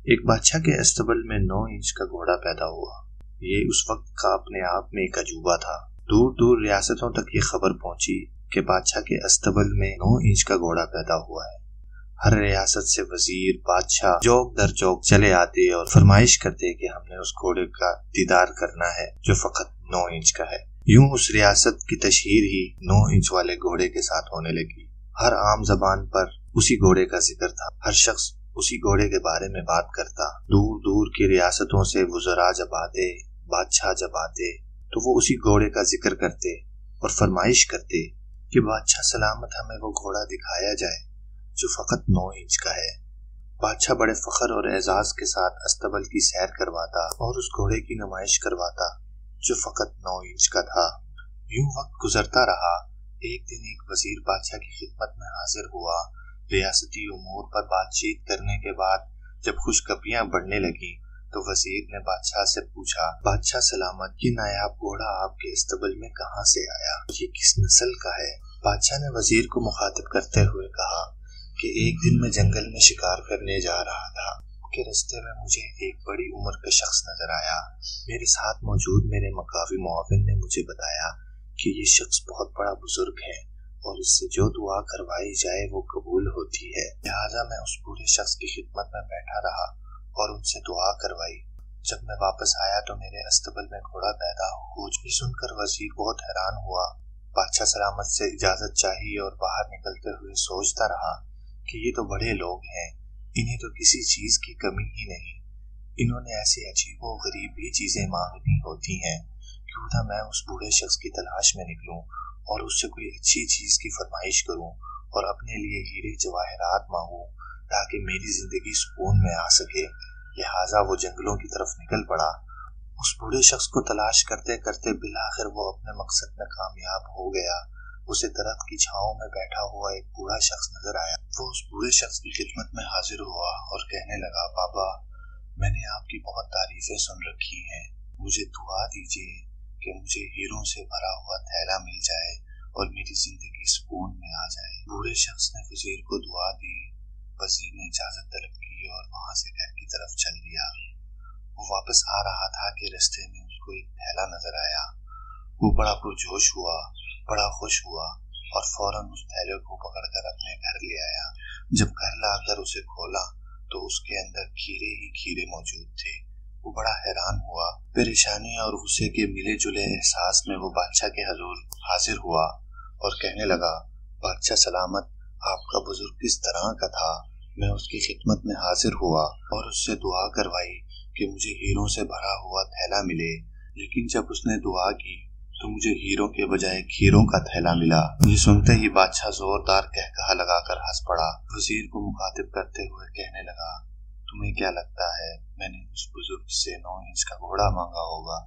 ایک بادشاہ کے استبل میں 9 انچ کا گھوڑا پیدا ہوا۔ یہ اس وقت کا اپنے آپ میں ایک عجوبہ تھا۔ دور دور ریاستوں تک یہ خبر پہنچی کہ بادشاہ کے استبل میں 9 انچ کا گھوڑا پیدا ہوا ہے۔ ہر ریاست سے وزیر، بادشاہ چوک در چوک چلے آتے اور فرمائش کرتے کہ ہم نے اس گھوڑے کا دیدار کرنا ہے جو فقط 9 انچ کا ہے۔ یوں اس ریاست کی تشہیر ہی 9 انچ والے گھوڑے کے ساتھ ہونے لگی۔ ہر عام زبان پر اسی گھوڑے کا ذکر تھا۔ ہر شخص اسی گھوڑے کے بارے میں بات کرتا۔ دور دور کی ریاستوں سے وزراء جب آتے، بادشاہ جب آتے تو وہ اسی گھوڑے کا ذکر کرتے اور فرمائش کرتے کہ بادشاہ سلامت ہمیں وہ گھوڑا دکھایا جائے جو فقط 9 انچ کا ہے۔ بادشاہ بڑے فخر اور اعزاز کے ساتھ استبل کی سیر کرواتا اور اس گھوڑے کی نمائش کرواتا جو فقط 9 انچ کا تھا۔ یوں وقت گزرتا رہا۔ ایک دن ایک وزیر بادشاہ کی خدمت میں حاضر ہوا۔ ریاستی امور پر بات چیت کرنے کے بعد جب خوشخبریاں بڑھنے لگیں تو وزیر نے بادشاہ سے پوچھا، بادشاہ سلامت، یہ نایاب گھوڑا آپ کے استبل میں کہاں سے آیا؟ یہ کس نسل کا ہے؟ بادشاہ نے وزیر کو مخاطب کرتے ہوئے کہا کہ ایک دن میں جنگل میں شکار کرنے جا رہا تھا کہ رستے میں مجھے ایک بڑی عمر کا شخص نظر آیا۔ میرے ساتھ موجود میرے مقامی معاون نے مجھے بتایا کہ یہ شخص بہت بڑا بزرگ ہے اور اس سے جو دعا کروائی جائے وہ قبول ہوتی ہے۔ لہٰذا میں اس بوڑھے شخص کی خدمت میں بیٹھا رہا اور ان سے دعا کروائی۔ جب میں واپس آیا تو میرے استبل میں گھوڑا پیدا ہو۔ یہ سن کر وزیر بہت حیران ہوا۔ بادشاہ سلامت سے اجازت چاہی اور باہر نکلتے ہوئے سوچتا رہا کہ یہ تو بڑے لوگ ہیں، انہیں تو کسی چیز کی کمی ہی نہیں۔ انہوں نے ایسی عجیب و غریب ہی چیزیں مانگنی ہوتی ہیں۔ کیوں نہ میں اس بوڑھے شخص کی تلاش میں نکلوں اور اس سے کوئی اچھی چیز کی فرمائش کروں اور اپنے لیے ہیرے جواہرات مانگوں تاکہ میری زندگی سکون میں آ سکے۔ لہٰذا وہ جنگلوں کی طرف نکل پڑا۔ اس بوڑھے شخص کو تلاش کرتے کرتے بالآخر وہ اپنے مقصد میں کامیاب ہو گیا۔ اسے درخت کی چھاؤں میں بیٹھا ہوا ایک بوڑھا شخص نظر آیا۔ وہ اس بوڑھے شخص کی خدمت میں حاضر ہوا اور کہنے لگا، بابا، میں نے آپ کی بہت تعریفیں سن رکھی ہیں، مجھے دعا دیجیے کہ مجھے ہیروں سے بھرا ہوا تھیلا مل جائے اور میری زندگی سکون میں آ جائے۔ بوڑھے شخص نے وزیر کو دعا دی۔ وزیر نے اجازت طلب کی اور وہاں سے گھر کی طرف چل دیا۔ وہ واپس آ رہا تھا کہ رستے میں اس کو ایک تھیلا نظر آیا۔ وہ بڑا پرجوش ہوا، بڑا خوش ہوا اور فوراً اس تھیلے کو پکڑ کر اپنے گھر لے آیا۔ جب گھر لا کر اسے کھولا تو اس کے اندر کھیرے ہی کھیرے موجود تھے۔ وہ بڑا حیران ہوا۔ پریشانی اور غصے کے ملے جلے احساس میں وہ بادشاہ کے حضور حاضر ہوا اور کہنے لگا، بادشاہ سلامت، آپ کا بزرگ کس طرح کا تھا؟ میں اس کی خدمت میں حاضر ہوا اور اس سے دعا کروائی کہ مجھے ہیروں سے بھرا ہوا تھیلا ملے، لیکن جب اس نے دعا کی تو مجھے ہیروں کے بجائے کھیروں کا تھیلا ملا۔ یہ سنتے ہی بادشاہ زوردار قہقہہ لگا کر ہنس پڑا۔ وزیر کو مخاطب کرتے ہوئے کہنے لگا، تمہیں کیا لگتا ہے میں نے اس بزرگ سے 9 انچ کا گھوڑا مانگا ہوگا؟